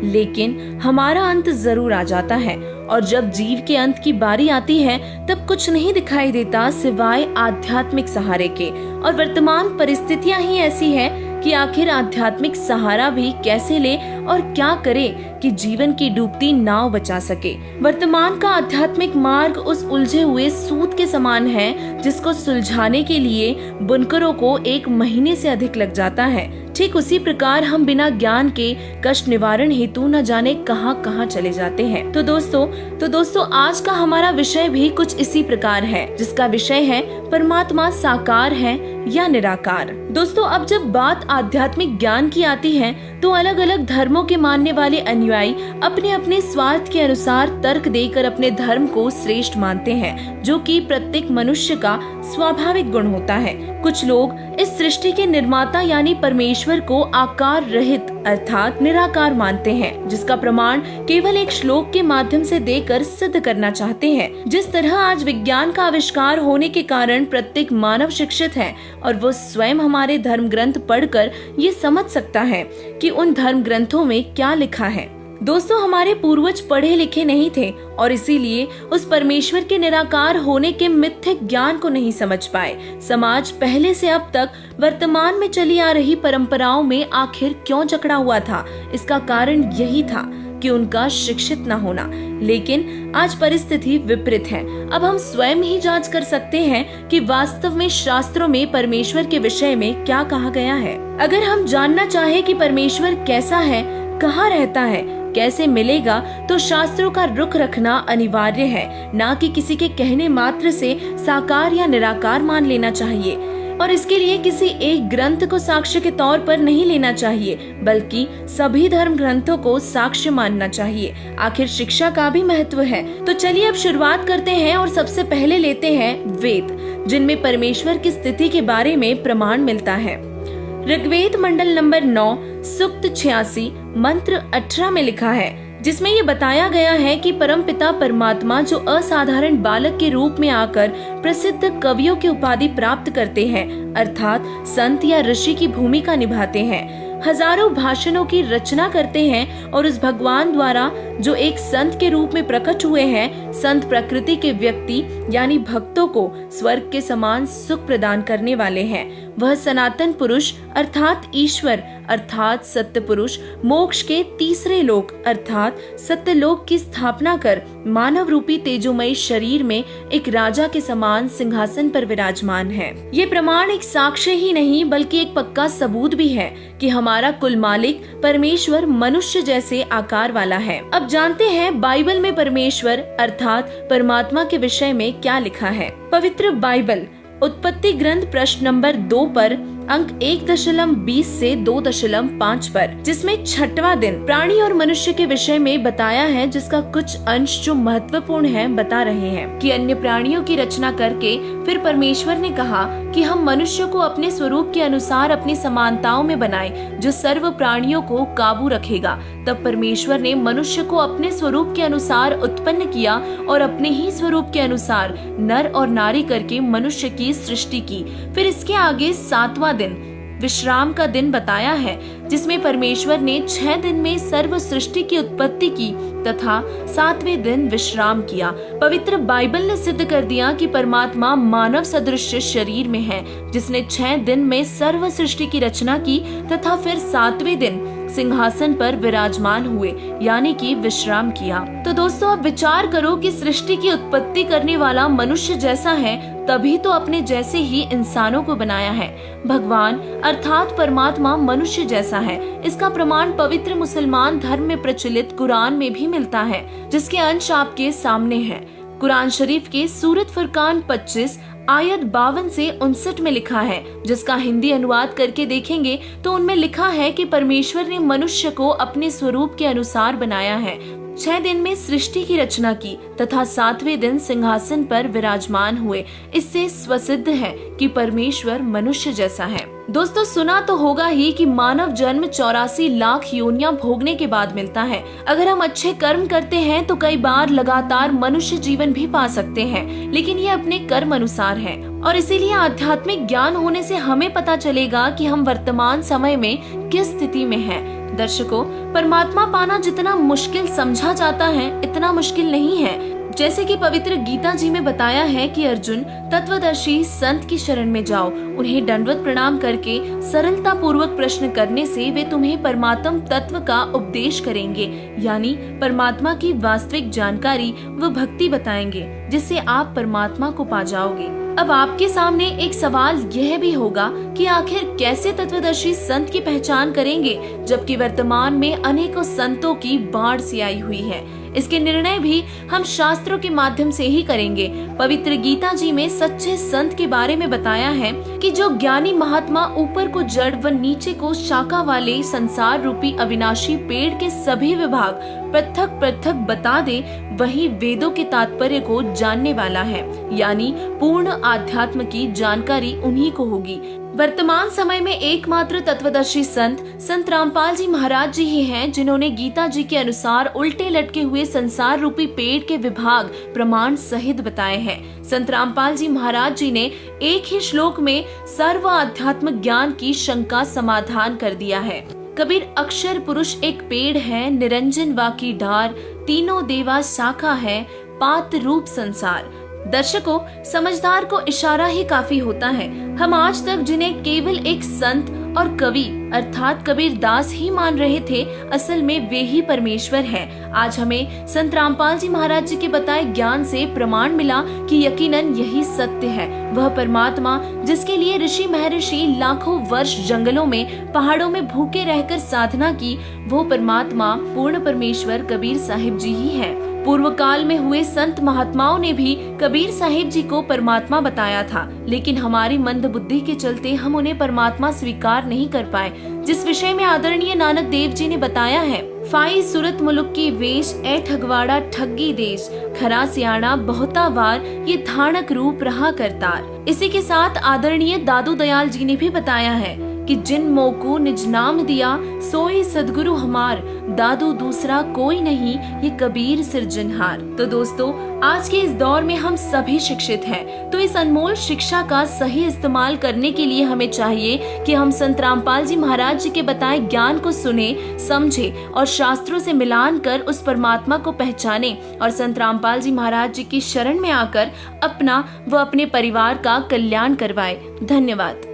लेकिन हमारा अंत जरूर आ जाता है और जब जीव के अंत की बारी आती है तब कुछ नहीं दिखाई देता सिवाय आध्यात्मिक सहारे के। और वर्तमान परिस्थितियां ही ऐसी है कि आखिर आध्यात्मिक सहारा भी कैसे ले और क्या करे कि जीवन की डूबती नाव बचा सके। वर्तमान का आध्यात्मिक मार्ग उस उलझे हुए सूत के समान है जिसको सुलझाने के लिए बुनकरों को 1 महीने से अधिक लग जाता है। ठीक उसी प्रकार हम बिना ज्ञान के कष्ट निवारण हेतु न जाने कहां कहां चले जाते हैं। तो दोस्तों आज का हमारा विषय भी कुछ इसी प्रकार है, जिसका विषय है परमात्मा साकार है या निराकार। दोस्तों अब जब बात आध्यात्मिक ज्ञान की आती है तो अलग अलग धर्मों के मानने वाले अनुयायी अपने अपने स्वार्थ के अनुसार तर्क देकर अपने धर्म को श्रेष्ठ मानते हैं, जो कि प्रत्येक मनुष्य का स्वाभाविक गुण होता है। कुछ लोग इस सृष्टि के निर्माता यानी परमेश्वर को आकार रहित अर्थात निराकार मानते हैं, जिसका प्रमाण केवल एक श्लोक के माध्यम से देकर सिद्ध करना चाहते हैं। जिस तरह आज विज्ञान का आविष्कार होने के कारण प्रत्येक मानव शिक्षित है और वो स्वयं हमारे धर्म ग्रंथ पढ़कर ये समझ सकता है कि उन धर्म ग्रंथों में क्या लिखा है। दोस्तों हमारे पूर्वज पढ़े लिखे नहीं थे और इसीलिए उस परमेश्वर के निराकार होने के मिथ्यक ज्ञान को नहीं समझ पाए। समाज पहले से अब तक वर्तमान में चली आ रही परंपराओं में आखिर क्यों जकड़ा हुआ था? इसका कारण यही था कि उनका शिक्षित न होना। लेकिन आज परिस्थिति विपरीत है। अब हम स्वयं ही जांच कर सकते हैं कि वास्तव में शास्त्रों में परमेश्वर के विषय में क्या कहा गया है। अगर हम जानना चाहे कि परमेश्वर कैसा है, कहाँ रहता है, कैसे मिलेगा, तो शास्त्रों का रुख रखना अनिवार्य है, ना कि किसी के कहने मात्र से साकार या निराकार मान लेना चाहिए। और इसके लिए किसी एक ग्रंथ को साक्ष्य के तौर पर नहीं लेना चाहिए, बल्कि सभी धर्म ग्रंथों को साक्ष्य मानना चाहिए। आखिर शिक्षा का भी महत्व है। तो चलिए अब शुरुआत करते हैं और सबसे पहले लेते हैं वेद, जिनमें परमेश्वर की स्थिति के बारे में प्रमाण मिलता है। ऋग्वेद मंडल नंबर 9 सूक्त 86 मंत्र 18 में लिखा है, जिसमें ये बताया गया है कि परमपिता परमात्मा जो असाधारण बालक के रूप में आकर प्रसिद्ध कवियों की उपाधि प्राप्त करते हैं, अर्थात संत या ऋषि की भूमिका निभाते हैं, हजारों भाषणों की रचना करते हैं और उस भगवान द्वारा जो एक संत के रूप में प्रकट हुए हैं, संत प्रकृति के व्यक्ति यानी भक्तों को स्वर्ग के समान सुख प्रदान करने वाले हैं। वह सनातन पुरुष अर्थात ईश्वर अर्थात सत्य पुरुष मोक्ष के तीसरे लोक अर्थात सत्यलोक की स्थापना कर मानव रूपी तेजोमय शरीर में एक राजा के समान सिंहासन पर विराजमान है। ये प्रमाण एक साक्ष्य ही नहीं बल्कि एक पक्का सबूत भी है कि हमारा कुल मालिक परमेश्वर मनुष्य जैसे आकार वाला है। अब जानते हैं बाइबल में परमेश्वर अर्थात परमात्मा के विषय में क्या लिखा है। पवित्र बाइबल उत्पत्ति ग्रंथ प्रश्न नंबर 2 पर अंक 1.20 से 2.5 पर, जिसमें 6वां दिन प्राणी और मनुष्य के विषय में बताया है, जिसका कुछ अंश जो महत्वपूर्ण है बता रहे हैं कि अन्य प्राणियों की रचना करके फिर परमेश्वर ने कहा कि हम मनुष्य को अपने स्वरूप के अनुसार अपनी समानताओं में बनाएं, जो सर्व प्राणियों को काबू रखेगा। तब परमेश्वर ने मनुष्य को अपने स्वरूप के अनुसार उत्पन्न किया और अपने ही स्वरूप के अनुसार नर और नारी करके मनुष्य की सृष्टि की। फिर इसके आगे 7वां दिन विश्राम का दिन बताया है, जिसमें परमेश्वर ने 6 दिन में सर्व सृष्टि की उत्पत्ति की तथा 7वें दिन विश्राम किया। पवित्र बाइबल ने सिद्ध कर दिया कि परमात्मा मानव सदृश शरीर में है, जिसने 6 दिन में सर्व सृष्टि की रचना की तथा फिर 7वें दिन सिंहासन पर विराजमान हुए यानी कि विश्राम किया। तो दोस्तों अब विचार करो कि सृष्टि की उत्पत्ति करने वाला मनुष्य जैसा है, तभी तो अपने जैसे ही इंसानों को बनाया है। भगवान अर्थात परमात्मा मनुष्य जैसा है। इसका प्रमाण पवित्र मुसलमान धर्म में प्रचलित कुरान में भी मिलता है, जिसके अंश आपके सामने हैं। कुरान शरीफ के सूरत फुरकान 25 आयत 52 से 59 में लिखा है, जिसका हिंदी अनुवाद करके देखेंगे तो उनमें लिखा है कि परमेश्वर ने मनुष्य को अपने स्वरूप के अनुसार बनाया है, 6 दिन में सृष्टि की रचना की तथा 7वें दिन सिंहासन पर विराजमान हुए। इससे स्वसिद्ध है कि परमेश्वर मनुष्य जैसा है। दोस्तों सुना तो होगा ही कि मानव जन्म 84 लाख योनियां भोगने के बाद मिलता है। अगर हम अच्छे कर्म करते हैं तो कई बार लगातार मनुष्य जीवन भी पा सकते हैं, लेकिन ये अपने कर्म अनुसार है। और इसीलिए आध्यात्मिक ज्ञान होने से हमें पता चलेगा कि हम वर्तमान समय में किस स्थिति में हैं। दर्शकों, परमात्मा पाना जितना मुश्किल समझा जाता है इतना मुश्किल नहीं है। जैसे कि पवित्र गीता जी में बताया है कि अर्जुन, तत्वदर्शी संत की शरण में जाओ, उन्हें दंडवत प्रणाम करके सरलता पूर्वक प्रश्न करने से वे तुम्हें परमात्म तत्व का उपदेश करेंगे, यानी परमात्मा की वास्तविक जानकारी व भक्ति बताएंगे, जिससे आप परमात्मा को पा जाओगे। अब आपके सामने एक सवाल यह भी होगा कि आखिर कैसे तत्वदर्शी संत की पहचान करेंगे, जबकि वर्तमान में अनेकों संतों की बाढ़ सी आई हुई है। इसके निर्णय भी हम शास्त्रों के माध्यम से ही करेंगे। पवित्र गीता जी में सच्चे संत के बारे में बताया है कि जो ज्ञानी महात्मा ऊपर को जड़ व नीचे को शाखा वाले संसार रूपी अविनाशी पेड़ के सभी विभाग पृथक पृथक बता दे, वही वेदों के तात्पर्य को जानने वाला है, यानी पूर्ण आध्यात्म की जानकारी उन्हीं को होगी। वर्तमान समय में एकमात्र तत्वदर्शी संत रामपाल जी महाराज जी ही हैं, जिन्होंने गीता जी के अनुसार उल्टे लटके हुए संसार रूपी पेड़ के विभाग प्रमाण सहित बताए हैं। संत रामपाल जी महाराज जी ने एक ही श्लोक में सर्व आध्यात्म ज्ञान की शंका समाधान कर दिया है। कबीर, अक्षर पुरुष एक पेड़ है, निरंजन वाकी डार, तीनों देवा शाखा है, पात रूप संसार। दर्शकों, समझदार को इशारा ही काफी होता है। हम आज तक जिन्हें केवल एक संत और कवि अर्थात कबीर दास ही मान रहे थे, असल में वे ही परमेश्वर हैं। आज हमें संत रामपाल जी महाराज जी के बताए ज्ञान से प्रमाण मिला कि यकीनन यही सत्य है। वह परमात्मा जिसके लिए ऋषि महर्षि लाखों वर्ष जंगलों में पहाड़ों में भूखे रहकर साधना की, वो परमात्मा पूर्ण परमेश्वर कबीर साहिब जी ही है। पूर्व काल में हुए संत महात्माओं ने भी कबीर साहिब जी को परमात्मा बताया था, लेकिन हमारी मंद बुद्धि के चलते हम उन्हें परमात्मा स्वीकार नहीं कर पाए। जिस विषय में आदरणीय नानक देव जी ने बताया है, फाई सूरत मुलुक की वेश, ए ठगवाड़ा ठगी देश, खरा सियाणा बहुता वार, ये धानक रूप रहा करतार। इसी के साथ आदरणीय दादू दयाल जी ने भी बताया है कि जिन मोको निज नाम दिया, सोई सदगुरु हमार, दादू दूसरा कोई नहीं, ये कबीर सिरजनहार। तो दोस्तों, आज के इस दौर में हम सभी शिक्षित हैं, तो इस अनमोल शिक्षा का सही इस्तेमाल करने के लिए हमें चाहिए कि हम संत रामपाल जी महाराज जी के बताए ज्ञान को सुने, समझे और शास्त्रों से मिलान कर उस परमात्मा को पहचाने और संत रामपाल जी महाराज जी की शरण में आकर अपना व अपने परिवार का कल्याण करवाए। धन्यवाद।